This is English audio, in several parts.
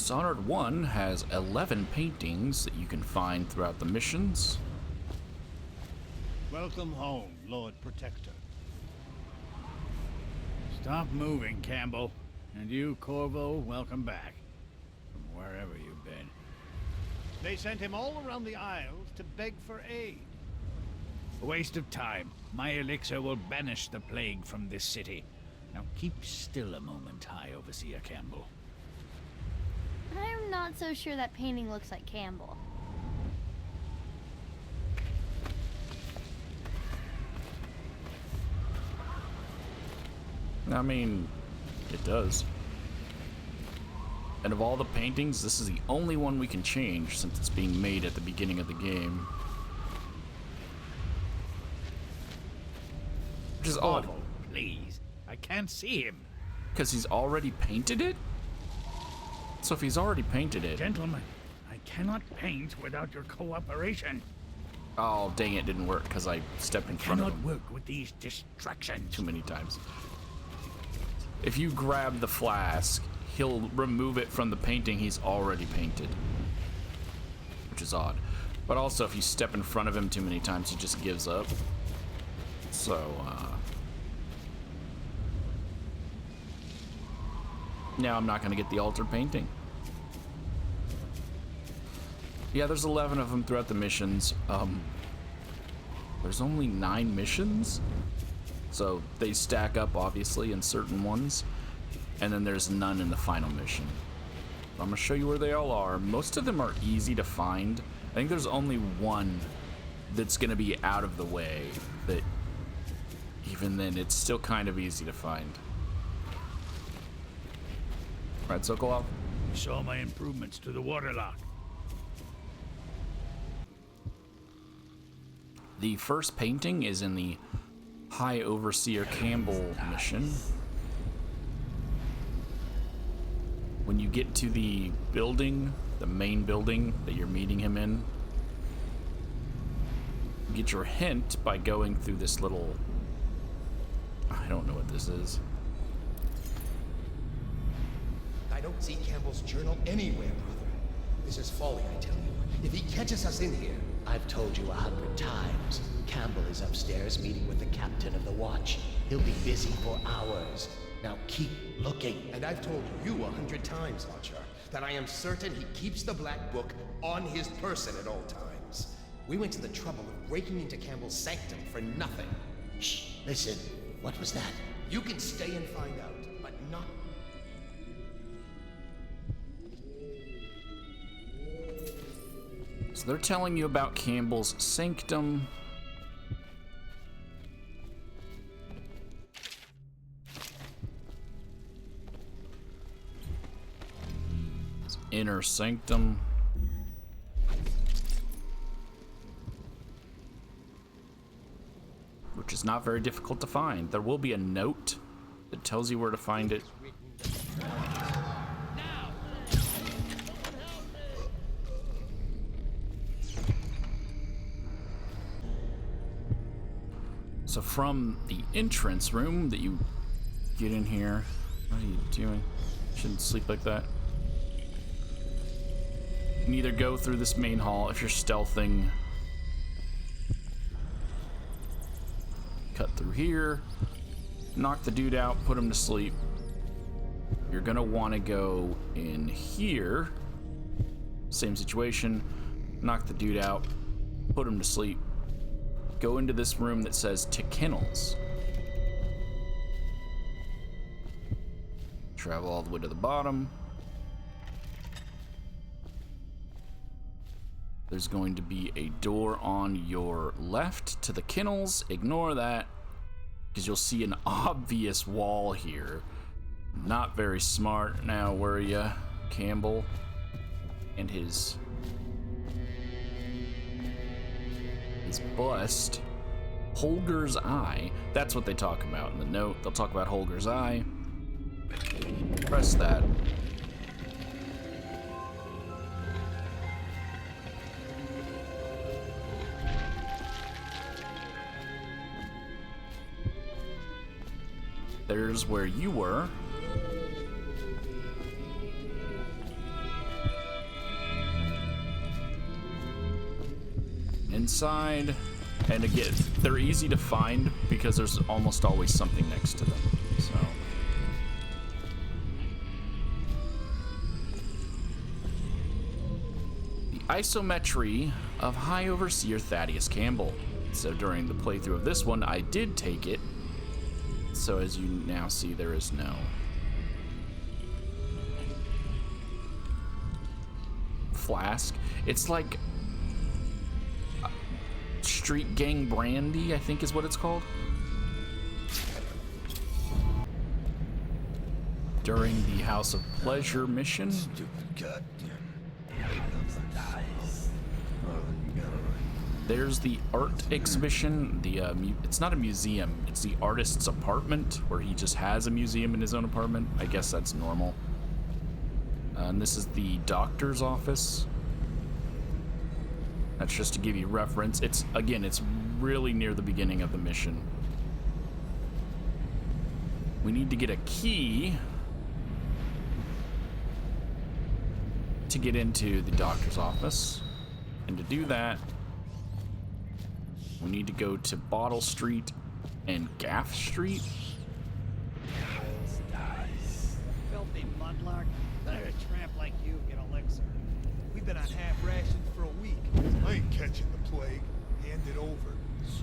Dishonored 1 has 11 paintings that you can find throughout the missions. Welcome home, Lord Protector. Stop moving, Campbell. And you, Corvo, welcome back. From wherever you've been. They sent him all around the Isles to beg for aid. A waste of time. My elixir will banish the plague from this city. Now keep still a moment, High Overseer Campbell. I'm not so sure that painting looks like Campbell. I mean, it does. And of all the paintings, this is the only one we can change since it's being made at the beginning of the game. Which is odd. Oh, please. I can't see him. Because he's already painted it? So if he's already painted it... Gentlemen, I cannot paint without your cooperation. Oh, dang, it didn't work because I stepped in front of him. Cannot work with these distractions. Too many times. If you grab the flask, he'll remove it from the painting he's already painted. Which is odd. But also, if you step in front of him too many times, he just gives up. So, now I'm not going to get the altered painting. Yeah, there's 11 of them throughout the missions. There's only 9 missions. So they stack up, obviously, in certain ones. And then there's none in the final mission. I'm going to show you where they all are. Most of them are easy to find. I think there's only one that's going to be out of the way. That even then, it's still kind of easy to find. Right, Sokolov? You saw my improvements to the waterlock. The first painting is in the High Overseer Campbell mission. When you get to the building, the main building that you're meeting him in, you get your hint by going through this little... I don't know what this is. I don't see Campbell's journal anywhere, brother. This is folly, I tell you. If he catches us in here... I've told you 100 times. Campbell is upstairs meeting with the captain of the watch. He'll be busy for hours. Now keep looking. And I've told you 100 times, Archer, that I am certain he keeps the Black Book on his person at all times. We went to the trouble of breaking into Campbell's sanctum for nothing. Shh, listen. What was that? You can stay and find out, but not... So they're telling you about Campbell's sanctum. His inner sanctum. Which is not very difficult to find. There will be a note that tells you where to find it. So from the entrance room that you get in here, what are you doing? You shouldn't sleep like that. You can either go through this main hall if you're stealthing. Cut through here, knock the dude out, put him to sleep. You're gonna want to go in here. Same situation. Knock the dude out, put him to sleep. Go into this room that says to kennels. Travel all the way to the bottom. There's going to be a door on your left to the kennels. Ignore that, because you'll see an obvious wall here. Not very smart now, were ya, Campbell? And his bust. Holger's Eye. That's what they talk about in the note. They'll talk about Holger's Eye. Press that. There's where you were. inside, and again, they're easy to find because there's almost always something next to them. So. The isometry of High Overseer Thaddeus Campbell. So during the playthrough of this one, I did take it. So as you now see, there is no flask. It's like street gang brandy, I think is what it's called. During the House of Pleasure mission. There's the art exhibition. It's not a museum, it's the artist's apartment, where he just has a museum in his own apartment. I guess that's normal. And this is the doctor's office. That's just to give you reference. It's really near the beginning of the mission. We need to get a key to get into the doctor's office. And to do that, we need to go to Bottle Street and Gaff Street. Filthy mudlark. Let a tramp like you get elixir. We've been on half rations for a week. I ain't catching the plague. Hand it over.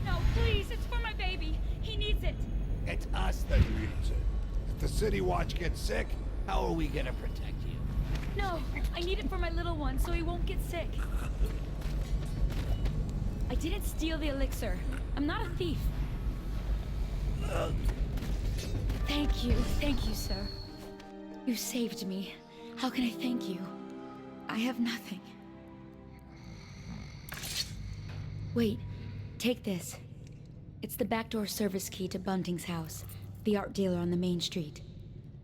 No, please, it's for my baby. He needs it. It's us that needs it. If the City Watch gets sick, how are we gonna protect you? No, I need it for my little one so he won't get sick. I didn't steal the elixir. I'm not a thief. Thank you, sir. You saved me. How can I thank you? I have nothing. Wait, take this. It's the backdoor service key to Bunting's house, the art dealer on the main street.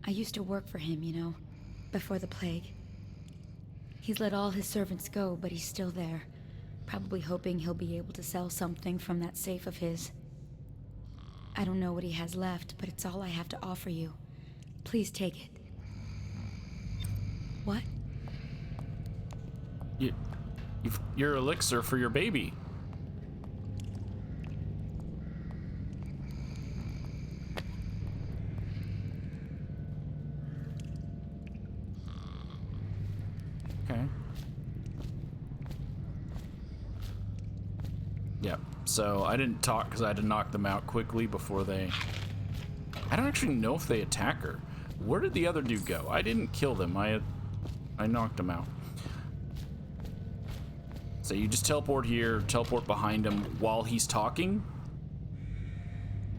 I used to work for him, you know, before the plague. He's let all his servants go, but he's still there, probably hoping he'll be able to sell something from that safe of his. I don't know what he has left, but it's all I have to offer you. Please take it. What? Your elixir for your baby. Okay. Yeah, so I didn't talk because I had to knock them out quickly before they... I don't actually know if they attack her. Where did the other dude go? I didn't kill them. I knocked him out. So you just teleport here, teleport behind him while he's talking.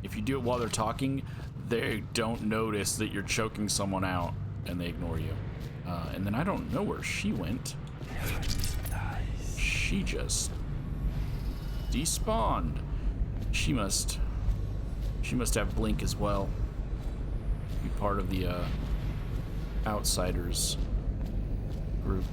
If you do it while they're talking, they don't notice that you're choking someone out and they ignore you. And then I don't know where she went. She just despawned. She must have Blink as well. Be part of the Outsiders group.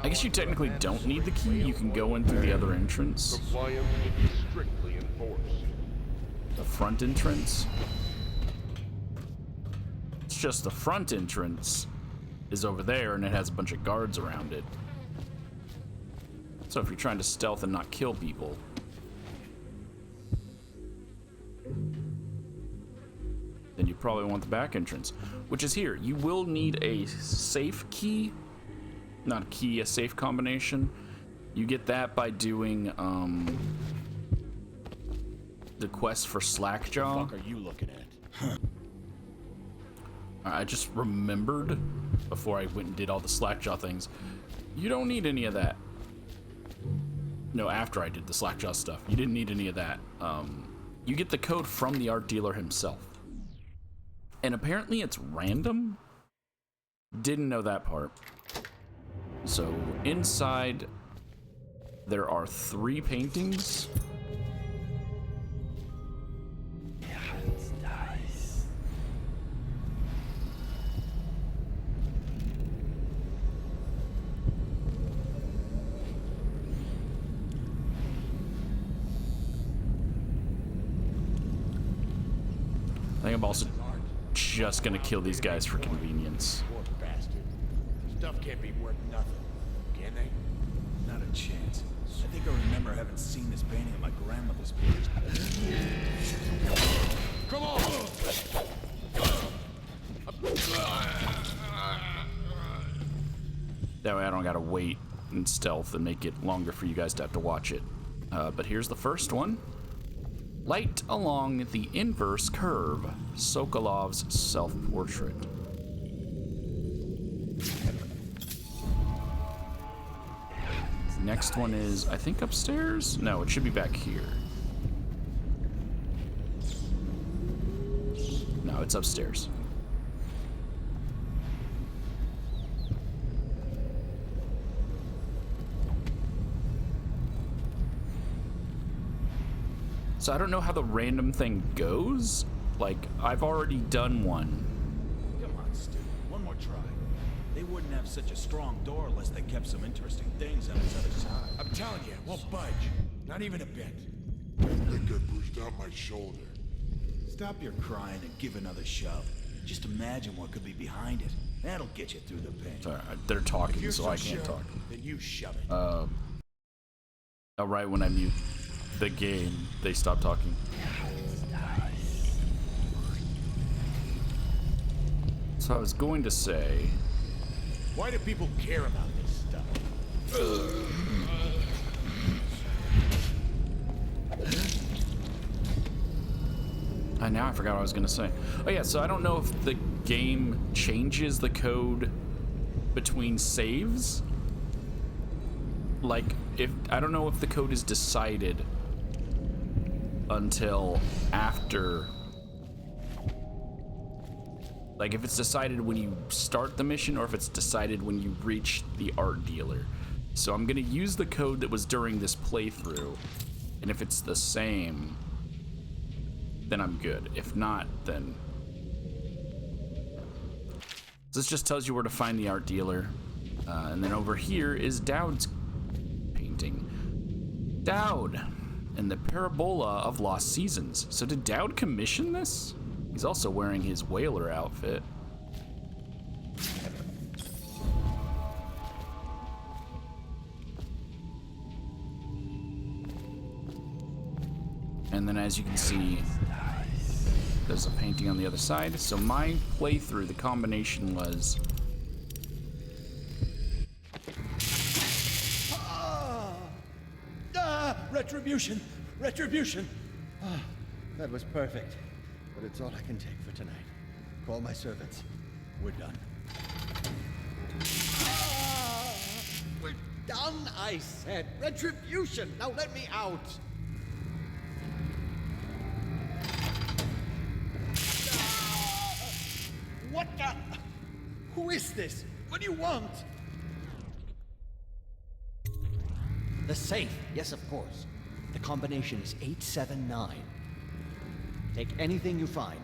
I guess you technically don't need the key. You can go in through the other entrance. Compliance will be strictly enforced. The front entrance. It's just the front entrance is over there and it has a bunch of guards around it. So if you're trying to stealth and not kill people, then you probably want the back entrance, which is here. You will need a safe key. Not a key, a safe combination. You get that by doing the quest for Slackjaw. What the fuck are you looking at? I just remembered before I went and did all the Slackjaw things. You don't need any of that. No, after I did the Slackjaw stuff. You didn't need any of that. You get the code from the art dealer himself. And apparently it's random. Didn't know that part. So inside there are 3 paintings. I think I'm also just gonna kill these guys for convenience. Poor bastard. Stuff can't be worth nothing, can they? Not a chance. I think I remember having seen this painting at my grandmother's place. Come on! That way I don't gotta wait in stealth and make it longer for you guys to have to watch it. But here's the first one. Light along the inverse curve, Sokolov's self-portrait. Next one is, I think, upstairs? No, it should be back here. No, it's upstairs. So I don't know how the random thing goes. Like, I've already done one. Come on, Stu. One more try. They wouldn't have such a strong door unless they kept some interesting things on its other side. I'm telling you, it won't budge. Not even a bit. I think I bruised out my shoulder. Stop your crying and give another shove. Just imagine what could be behind it. That'll get you through the pain. Sorry, they're talking, You're so I can't sure, talk. Then you shove it. Oh, right when I mute the game, they stop talking. So I was going to say... Why do people care about this stuff? Now I forgot what I was going to say. Oh yeah, so I don't know if the game changes the code between saves. Like, I don't know if the code is decided until after. Like, if it's decided when you start the mission or if it's decided when you reach the art dealer. So I'm going to use the code that was during this playthrough, and if it's the same, then I'm good. If not, then... This just tells you where to find the art dealer. And then over here is Daud's painting. Daud and the Parabola of Lost Seasons. So did Daud commission this? He's also wearing his whaler outfit. And then as you can see, there's a painting on the other side. So my playthrough, the combination was... Retribution! Retribution! That was perfect. But it's all I can take for tonight. Call my servants. We're done. We're done, I said. Retribution! Now let me out! What the? Who is this? What do you want? The safe. Yes, of course. The combination is 879. Take anything you find.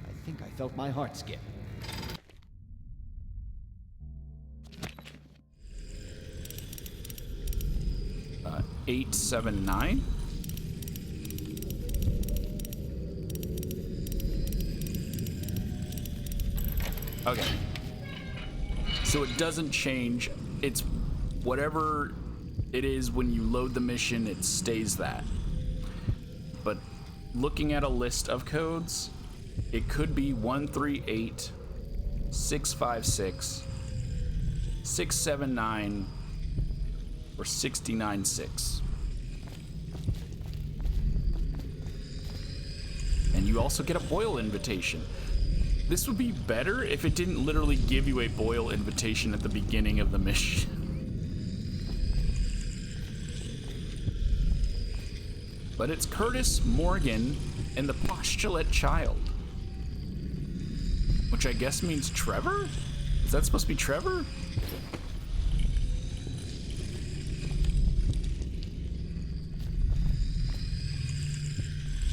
I think I felt my heart skip. Uh, 879? Okay. So it doesn't change. It's whatever it is when you load the mission, it stays that. But looking at a list of codes, it could be 138, 656, 679, or 696. And you also get a Boyle invitation. This would be better if it didn't literally give you a Boyle invitation at the beginning of the mission. But it's Curtis, Morgan, and the postulate child. Which I guess means Trevor? Is that supposed to be Trevor?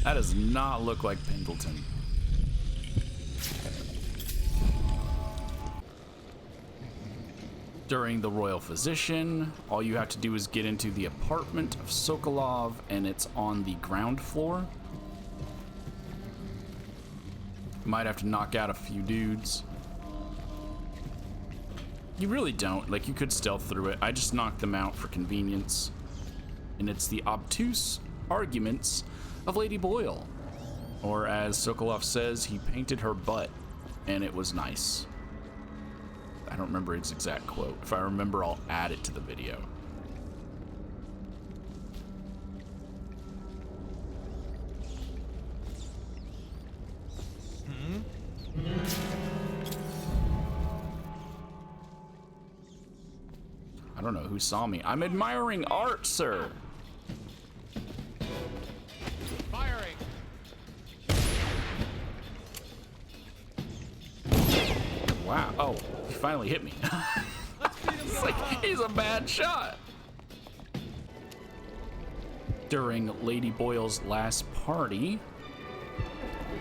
That does not look like Pendleton. During the Royal Physician, all you have to do is get into the apartment of Sokolov, and it's on the ground floor. Might have to knock out a few dudes. You really don't. Like, you could stealth through it. I just knocked them out for convenience. And it's the obtuse arguments of Lady Boyle. Or as Sokolov says, he painted her butt, and it was nice. I don't remember his exact quote. If I remember, I'll add it to the video. I don't know who saw me. I'm admiring art, sir. Firing. Wow. Oh, he finally hit me. It's like, he's a bad shot. During Lady Boyle's last party,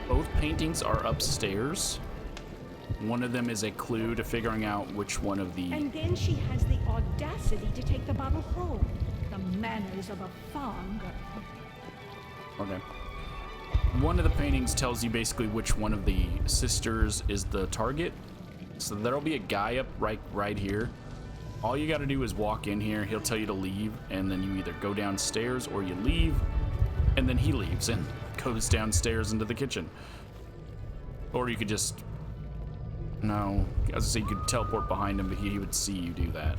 both paintings are upstairs. One of them is a clue to figuring out which one of the... And then she has the audacity to take the bottle home. The manners of a farm girl. Okay. One of the paintings tells you basically which one of the sisters is the target. So there'll be a guy up right here. All you got to do is walk in here. He'll tell you to leave, and then you either go downstairs or you leave, and then he leaves and goes downstairs into the kitchen. Or you could just... No, I was gonna say you could teleport behind him, but he would see you do that.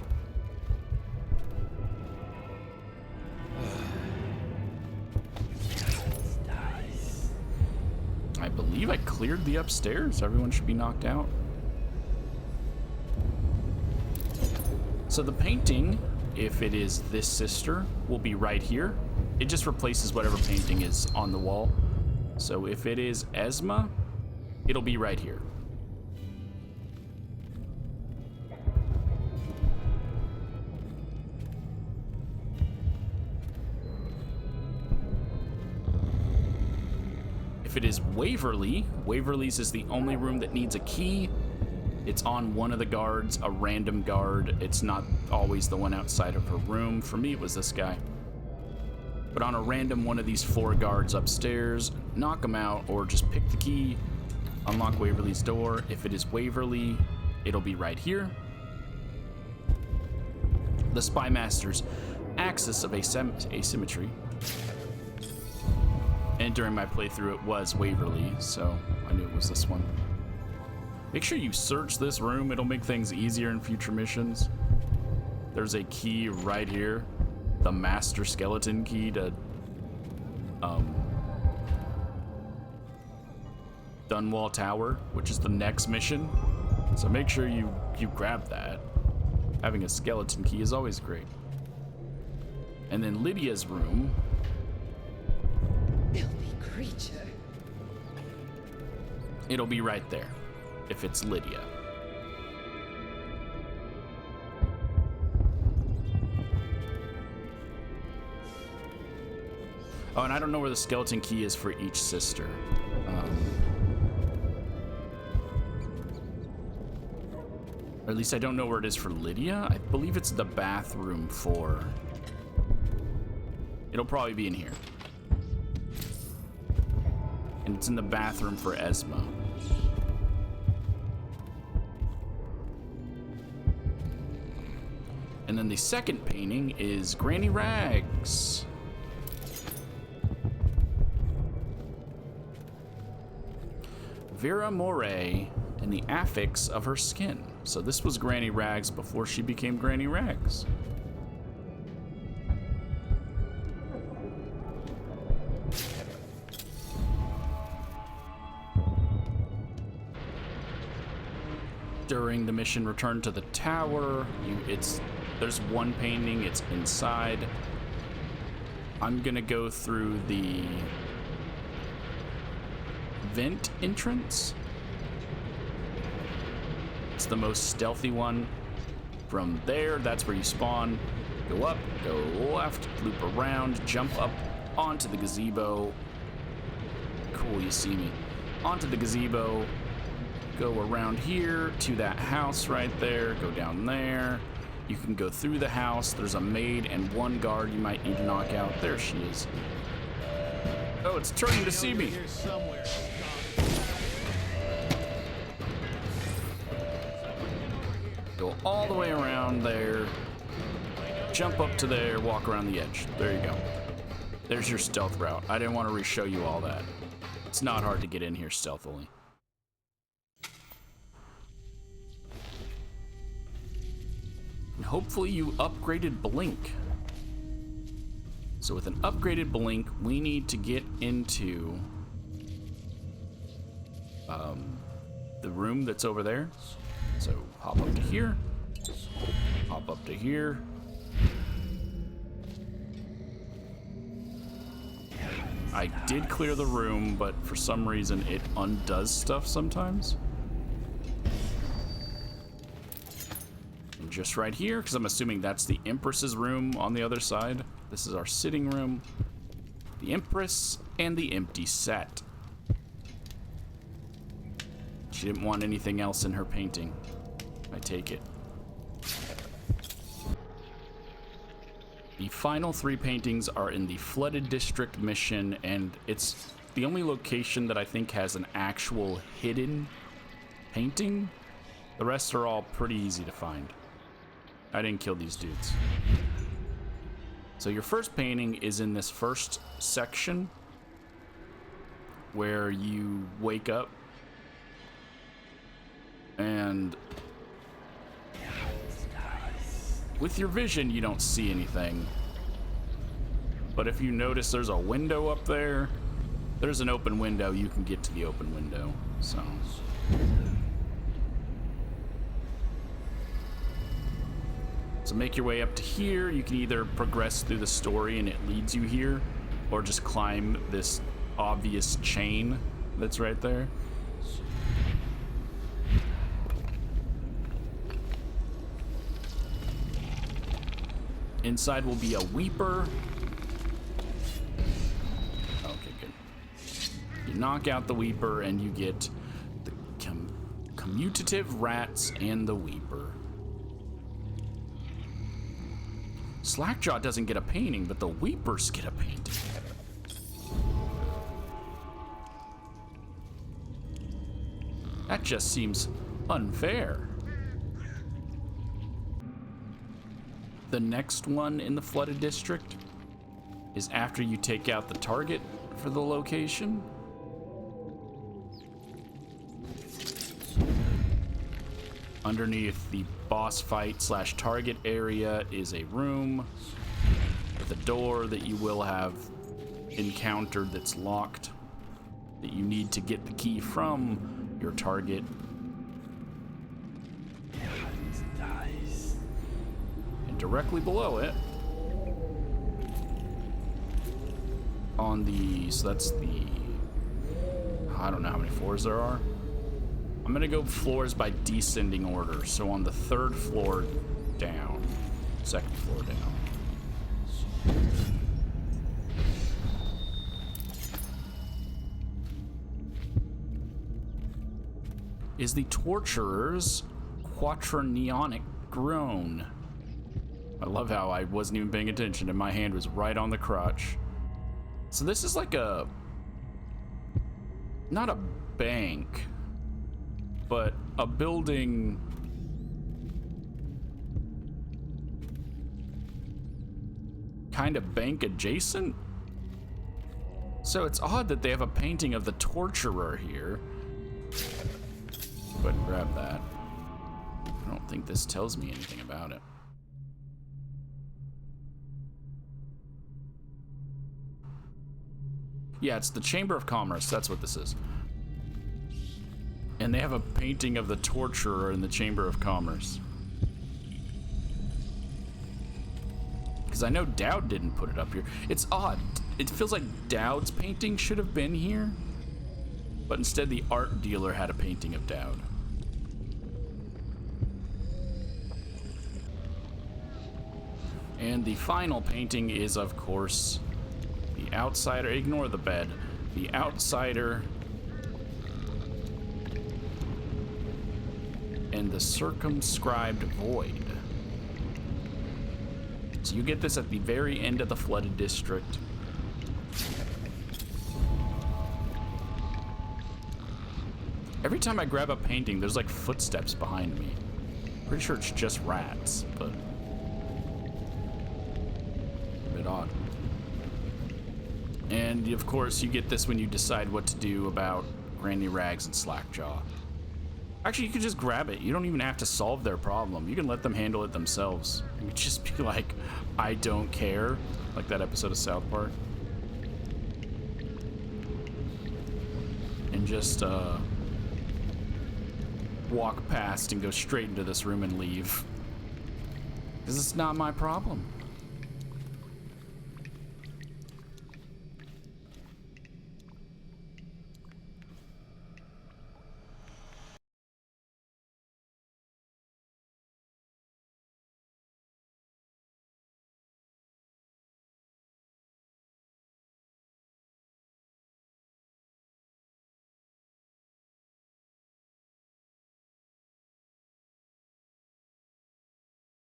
I believe I cleared the upstairs. Everyone should be knocked out. So the painting, if it is this sister, will be right here. It just replaces whatever painting is on the wall. So if it is Esma, it'll be right here. If it is Waverly, Waverly's is the only room that needs a key. It's on one of the guards, a random guard. It's not always the one outside of her room. For me, it was this guy. But on a random one of these 4 guards upstairs, knock them out or just pick the key, unlock Waverly's door. If it is Waverly, it'll be right here. The Spy Master's axis of asymmetry. And during my playthrough, it was Waverly, so I knew it was this one. Make sure you search this room. It'll make things easier in future missions. There's a key right here. The Master Skeleton key to Dunwall Tower, which is the next mission. So make sure you grab that. Having a skeleton key is always great. And then Lydia's room. Filthy creature. It'll be right there, if it's Lydia. Oh, and I don't know where the skeleton key is for each sister. Or at least I don't know where it is for Lydia. I believe it's the bathroom for... It'll probably be in here. And it's in the bathroom for Esma. And then the second painting is Granny Rags. Vera Moray and the affix of her skin. So this was Granny Rags before she became Granny Rags. During the mission Return to the Tower, there's one painting, it's inside. I'm gonna go through the vent entrance. It's the most stealthy one. From there, that's where you spawn. Go up, go left, loop around, jump up onto the gazebo. Cool, you see me. Onto the gazebo. Go around here to that house right there. Go down there. You can go through the house. There's a maid and one guard you might need to knock out. There she is. Oh, it's turning to see me. all the way around there, jump up to there, walk around the edge. There you go. There's your stealth route. I didn't want to re-show you all that. It's not hard to get in here stealthily. And hopefully you upgraded Blink. So with an upgraded Blink, we need to get into the room that's over there. So hop up to here, hop up to here. I did clear the room, but for some reason it undoes stuff sometimes. And just right here, because I'm assuming that's the Empress's room on the other side. This is our sitting room, the Empress, and the empty set. She didn't want anything else in her painting. I take it. The final 3 paintings are in the Flooded District mission, and it's the only location that I think has an actual hidden painting. The rest are all pretty easy to find. I didn't kill these dudes. So your first painting is in this first section where you wake up and with your vision you don't see anything, but if you notice there's a window up there, there's an open window, you can get to the open window. So make your way up to here. You can either progress through the story and it leads you here, or just climb this obvious chain that's right there. Inside will be a Weeper. Okay, good. You knock out the Weeper and you get the commutative rats and the Weeper. Slackjaw doesn't get a painting, but the Weepers get a painting. That just seems unfair. The next one in the Flooded District is after you take out the target for the location. Underneath the boss fight / target area is a room with a door that you will have encountered that's locked, that you need to get the key from your target. And directly below it, on the, so that's the, I don't know how many floors there are. I'm gonna go floors by descending order. So on the 3rd floor down, 2nd floor down. Is the Torturer's Quaternionic Groan. I love how I wasn't even paying attention and my hand was right on the crotch. So this is like a, not a bank, but a building kind of bank adjacent. So it's odd that they have a painting of the Torturer here. Go ahead and grab that. I don't think this tells me anything about it. Yeah, it's the Chamber of Commerce. That's what this is. And they have a painting of the Torturer in the Chamber of Commerce. Because I know Daud didn't put it up here. It's odd. It feels like Daud's painting should have been here, but instead the art dealer had a painting of Daud. And the final painting is, of course, the Outsider. Ignore the bed. The Outsider and the Circumscribed Void. So you get this at the very end of the Flooded District. Every time I grab a painting, there's like footsteps behind me. Pretty sure it's just rats, but a bit odd. And of course, you get this when you decide what to do about Granny Rags and Slackjaw. Actually, you can just grab it. You don't even have to solve their problem. You can let them handle it themselves. You can just be like, I don't care. Like that episode of South Park. And just walk past and go straight into this room and leave. Because it's not my problem.